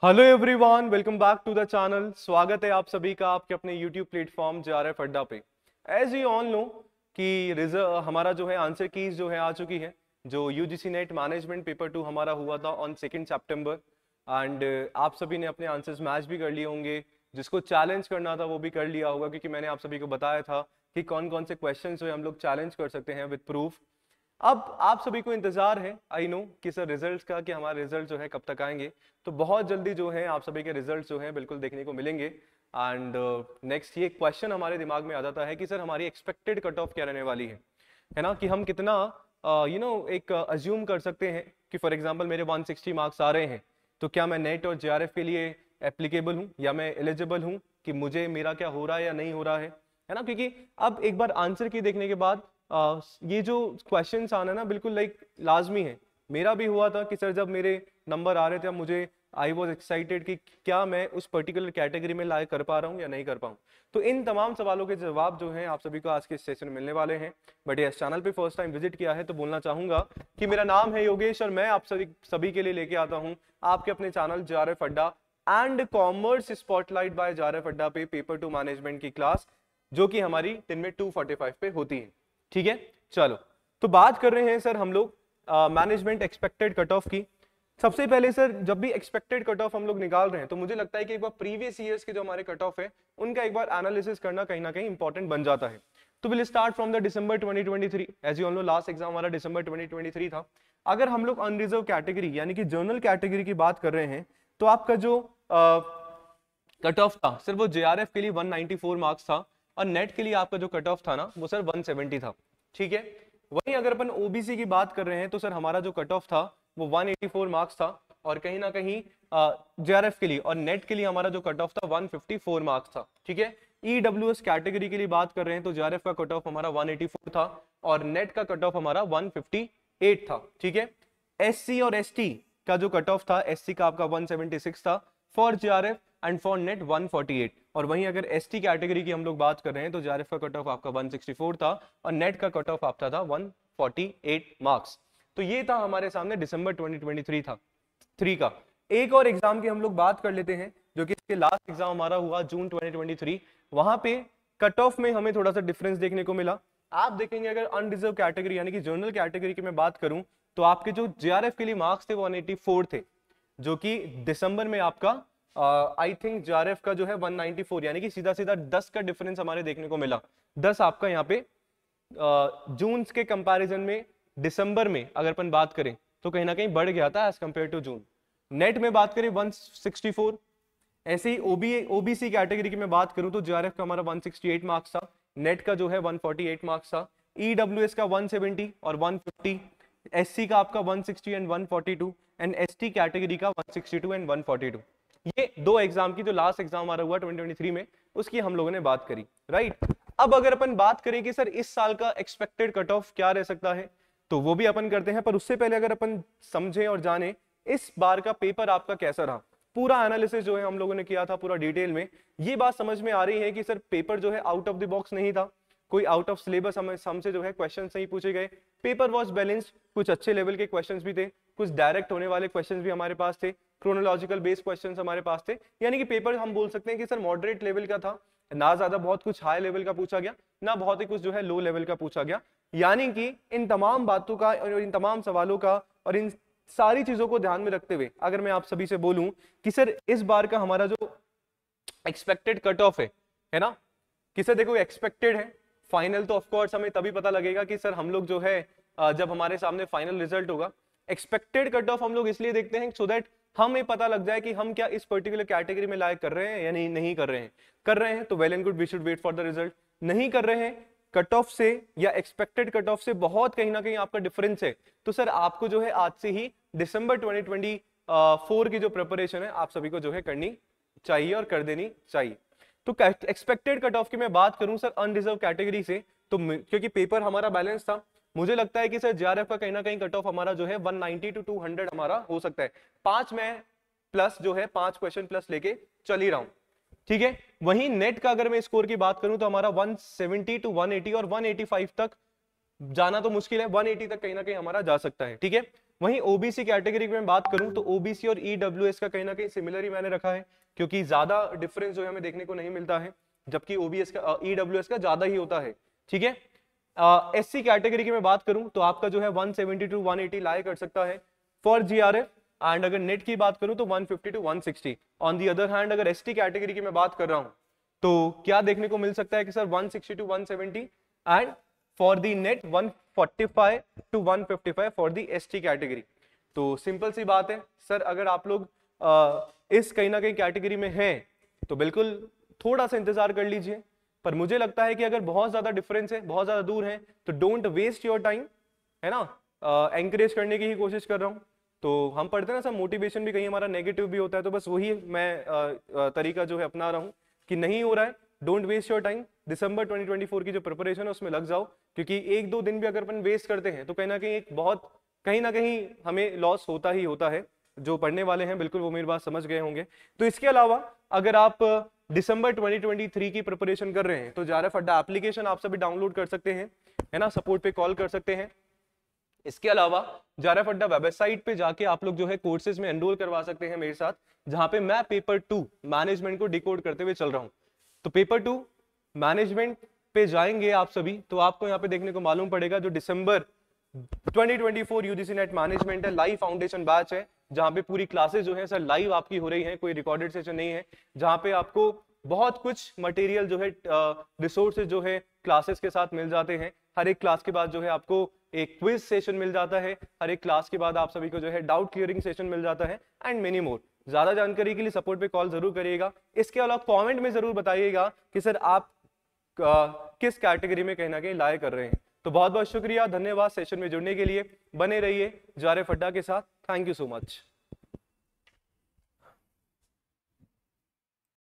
Hello everyone, welcome back to the channel. स्वागत है आप सभी का आपके अपने यूट्यूब प्लेटफॉर्म जेआरएफ अड्डा पे। एज यू ऑल नो कि हमारा जो है आंसर कीज जो है आ चुकी है। जो यूजीसी नेट मैनेजमेंट पेपर 2 हमारा हुआ था ऑन 2 सितंबर एंड आप सभी ने अपने आंसर्स मैच भी कर लिए होंगे। जिसको चैलेंज करना था वो भी कर लिया होगा, क्योंकि मैंने आप सभी को बताया था कि कौन कौन से क्वेश्चन जो है हम लोग चैलेंज कर सकते हैं विद प्रूफ। अब आप सभी को इंतजार है, आई नो, कि सर रिजल्ट्स का, कि हमारे रिजल्ट जो है कब तक आएंगे। तो बहुत जल्दी जो है आप सभी के रिजल्ट जो है बिल्कुल देखने को मिलेंगे। एंड नेक्स्ट ये क्वेश्चन हमारे दिमाग में आ जाता है कि सर हमारी एक्सपेक्टेड कट ऑफ क्या रहने वाली है ना, कि हम कितना एक अज्यूम कर सकते हैं कि फॉर एग्जाम्पल मेरे 160 मार्क्स आ रहे हैं, तो क्या मैं नेट और जेआरएफ के लिए एप्लीकेबल हूँ या मैं एलिजिबल हूँ, कि मुझे मेरा क्या हो रहा है या नहीं हो रहा है ना। क्योंकि अब एक बार आंसर की देखने के बाद ये जो क्वेश्चंस आना ना बिल्कुल लाजमी है। मेरा भी हुआ था कि सर जब मेरे नंबर आ रहे थे, अब मुझे आई वॉज एक्साइटेड कि क्या मैं उस पर्टिकुलर कैटेगरी में लाइक कर पा रहा हूँ या नहीं कर पाऊँ। तो इन तमाम सवालों के जवाब जो हैं आप सभी को आज के सेशन में मिलने वाले हैं। बट ये चैनल पे फर्स्ट टाइम विजिट किया है तो बोलना चाहूंगा कि मेरा नाम है योगेश और मैं आप सभी के लिए लेके आता हूँ आपके अपने channel JRF Adda and commerce spotlight by JRF Adda पे पेपर 2 मैनेजमेंट की क्लास, जो कि हमारी दिन में 2:45 पे होती है। ठीक है, चलो तो बात कर रहे हैं सर हम लोग मैनेजमेंट एक्सपेक्टेड कट ऑफ की। सबसे पहले सर जब भी एक्सपेक्टेड कट ऑफ हम लोग निकाल रहे हैं तो मुझे लगता है कि एक बार प्रीवियस ईयर्स के जो हमारे कट ऑफ है उनका एक बार एनालिसिस करना कहीं ना कहीं इंपॉर्टेंट बन जाता है। तो will start from the December 2023। As you all know last exam हमारा दिसंबर 2023 था। अगर हम लोग अनरिजर्व कैटेगरी यानी कि जनरल कैटेगरी की बात कर रहे हैं तो आपका जो कट ऑफ था सिर्फ वो जेआरएफ के लिए 194 मार्क्स था और नेट के लिए आपका जो कट ऑफ था ना वो सर 170 था। ठीक है, वहीं अगर अपन ओबीसी की बात कर रहे हैं तो सर हमारा जो कट ऑफ था वो 184 मार्क्स था और कहीं ना कहीं जेआरएफ के लिए और नेट के लिए हमारा जो कट ऑफ था 154 मार्क्स था। ठीक है, ईडब्ल्यूएस कैटेगरी के लिए बात कर रहे हैं तो जेआरएफ का कट ऑफ हमारा 184 था और नेट का कट ऑफ हमारा 158 था। ठीक है, एससी और एसटी का जो कट ऑफ था, एससी का आपका 176 था for JRF and for net 148। और वहीं अगर एसटी कैटेगरी की हम लोग बात कर रहे हैं तो जेआरएफ का कट ऑफ आपका 164 था और नेट का कट ऑफ आपका था 148 मार्क्स। तो ये था हमारे सामने दिसंबर 2023 था 3 का। एक और एग्जाम की हम लोग बात कर लेते हैं जो कि इसके लास्ट एग्जाम हमारा हुआ जून 2023। वहां पे कट ऑफ में हमें थोड़ा सा डिफरेंस देखने को मिला। आप देखेंगे अगर अनरिजर्व कैटेगरी यानी कि जनरल कैटेगरी की मैं बात करूं तो आपके जो जेआरएफ के लिए मार्क्स थे वो 184 थे, जो कि दिसंबर में आपका आई थिंक जेआरएफ का जो है 194, यानी कि सीधा सीधा 10 का डिफरेंस हमारे देखने को मिला। 10 आपका यहाँ पे जून के कंपैरिजन में दिसंबर में अगर अपन बात करें तो कहीं ना कहीं बढ़ गया था as compare to June. NET में बात करें 164। ऐसे ही ओबीसी कैटेगरी की मैं बात करूं तो जेआरएफ का हमारा 168 मार्क्स था, नेट का जो है 148 मार्क्स था, ईडब्ल्यूएस का 170 और 150, एससी का आपका 160 एंड 142 एंड एसटी कैटेगरी का 162 एंड 142। ये दो एग्जाम की जो लास्ट एग्जाम हमारा हुआ 2023 में उसकी हम लोगों ने बात करी, राइट। अब अगर अपन बात करें कि सर इस साल का एक्सपेक्टेड कट ऑफ क्या रह सकता है तो वो भी अपन करते हैं, पर उससे पहले अगर अपन समझें और जाने इस बार का पेपर आपका कैसा रहा। पूरा एनालिसिस जो है हम लोगों ने किया था पूरा डिटेल में। ये बात समझ में आ रही है कि सर पेपर जो है आउट ऑफ द बॉक्स नहीं था, कोई आउट ऑफ सिलेबस हमसे जो है क्वेश्चन नहीं पूछे गए। पेपर वॉज बैलेंस्ड, कुछ अच्छे लेवल के क्वेश्चंस भी थे, कुछ डायरेक्ट होने वाले क्वेश्चंस भी हमारे पास थे, क्रोनोलॉजिकल बेस्ड क्वेश्चंस हमारे पास थे। यानी कि पेपर हम बोल सकते हैं कि सर मॉडरेट लेवल का था, ना ज्यादा बहुत कुछ हाई लेवल का पूछा गया, ना बहुत ही कुछ जो है लो लेवल का पूछा गया। यानी कि इन तमाम बातों का और इन तमाम सवालों का और इन सारी चीजों को ध्यान में रखते हुए अगर मैं आप सभी से बोलूं कि सर इस बार का हमारा जो एक्सपेक्टेड कट ऑफ है ना, कि सर देखो एक्सपेक्टेड है, फाइनल तो ऑफ कोर्स हमें तभी पता लगेगा कि सर हम लोग जो है जब हमारे सामने फाइनल रिजल्ट होगा। एक्सपेक्टेड कट ऑफ हम लोग इसलिए देखते हैं सो दैट हमें पता लग जाए कि हम क्या इस पर्टिकुलर कैटेगरी में लायक कर रहे हैं या नहीं कर रहे हैं। कर रहे हैं तो well and good, we should wait for the result. नहीं कर रहे हैं, कट ऑफ से या एक्सपेक्टेड कट ऑफ से बहुत कहीं ना कहीं आपका डिफरेंस है, तो सर आपको जो है आज से ही दिसंबर 2024 की जो प्रिपरेशन है आप सभी को जो है करनी चाहिए और कर देनी चाहिए। तो एक्सपेक्टेड कट ऑफ की मैं बात करूं सर अनरिजर्व कैटेगरी से, तो क्योंकि पेपर हमारा बैलेंस था, मुझे लगता है कि सर जेआरएफ का कहीं ना कहीं कट ऑफ हमारा जो है 190 टू 200 हमारा हो सकता है। 5 में प्लस जो है 5 क्वेश्चन प्लस लेके चल ही रहा हूं। ठीक है, वहीं नेट का अगर मैं स्कोर की बात करूं तो हमारा 170 टू 180 और 185 तक जाना तो मुश्किल है, 180 तक कहीं ना कहीं हमारा जा सकता है। ठीक है, वहीं ओबीसी कैटेगरी की मैं बात करूं तो ओबीसी और ईडब्ल्यूएस का कहीं ना कहीं सिमिलर ही मैंने रखा है, क्योंकि ज्यादा डिफरेंस जो है हमें देखने को नहीं मिलता है, जबकि ओबीएस का ईडब्ल्यूएस का ज्यादा ही होता है। ठीक है, एससी कैटेगरी की मैं बात करूं तो आपका जो है 170 टू 180 लाई कर सकता है फॉर जीआरएफ, एंड अगर नेट की बात करूं तो 150 to 160। On the other hand अगर एसटी कैटेगरी की मैं बात कर रहा हूं तो क्या देखने को मिल सकता है कि sir 160 to 170 and for the NET 145 to 155 for the ST category. तो सिंपल सी बात है सर, अगर आप लोग इस कहीं ना कहीं कैटेगरी में हैं तो बिल्कुल थोड़ा सा इंतजार कर लीजिए, पर मुझे लगता है कि अगर बहुत ज्यादा डिफरेंस है, बहुत ज्यादा दूर है, तो डोंट वेस्ट योर टाइम, है ना। एंकरेज करने की ही कोशिश कर रहा हूँ। तो हम पढ़ते हैं ना सर, मोटिवेशन भी कहीं हमारा नेगेटिव भी होता है, तो बस वही मैं तरीका जो है अपना रहा हूँ कि नहीं हो रहा है, डोंट वेस्ट योर टाइम। दिसंबर 2024 की जो प्रिपरेशन है उसमें लग जाओ, क्योंकि एक दो दिन भी अगर अपन वेस्ट करते हैं तो कहीं ना कहीं एक बहुत कहीं ना कहीं हमें लॉस होता ही होता है। जो पढ़ने वाले हैं बिल्कुल वो मेरी बात समझ गए होंगे। तो इसके अलावा अगर आप दिसंबर 2023 की प्रिपरेशन कर रहे हैं तो JRF अड्डा एप्लीकेशन आप सभी डाउनलोड कर सकते हैं, है ना, सपोर्ट पे कॉल कर सकते हैं। इसके अलावा JRF अड्डा वेबसाइट पे जाके आप लोग जो है कोर्सेज में एनरोल करवा सकते हैं मेरे साथ, जहां पे मैं पेपर 2 मैनेजमेंट को डिकोड करते हुए चल रहा हूं। तो पेपर 2 मैनेजमेंट पे जाएंगे आप सभी तो आपको यहाँ पे देखने को मालूम पड़ेगा जो दिसंबर 2024 यूजीसी नेट मैनेजमेंट है, लाइव फाउंडेशन बैच है, जहां पे पूरी क्लासेस जो है सर लाइव आपकी हो रही हैं, कोई रिकॉर्डेड सेशन नहीं है, जहां पे आपको बहुत कुछ मटेरियल जो है रिसोर्सेज जो है क्लासेस के साथ मिल जाते हैं। हर एक क्लास के बाद जो है आपको एक क्विज सेशन मिल जाता है, हर एक क्लास के बाद आप सभी को जो है डाउट क्लियरिंग सेशन मिल जाता है, एंड मेनी मोर। ज्यादा जानकारी के लिए सपोर्ट पे कॉल जरूर करिएगा। इसके अलावा कमेंट में जरूर बताइएगा कि सर आप किस कैटेगरी में कहीं ना कहीं लाए कर रहे हैं। तो बहुत बहुत शुक्रिया, धन्यवाद सेशन में जुड़ने के लिए। बने रहिए JRF अड्डा के साथ। Thank you so much.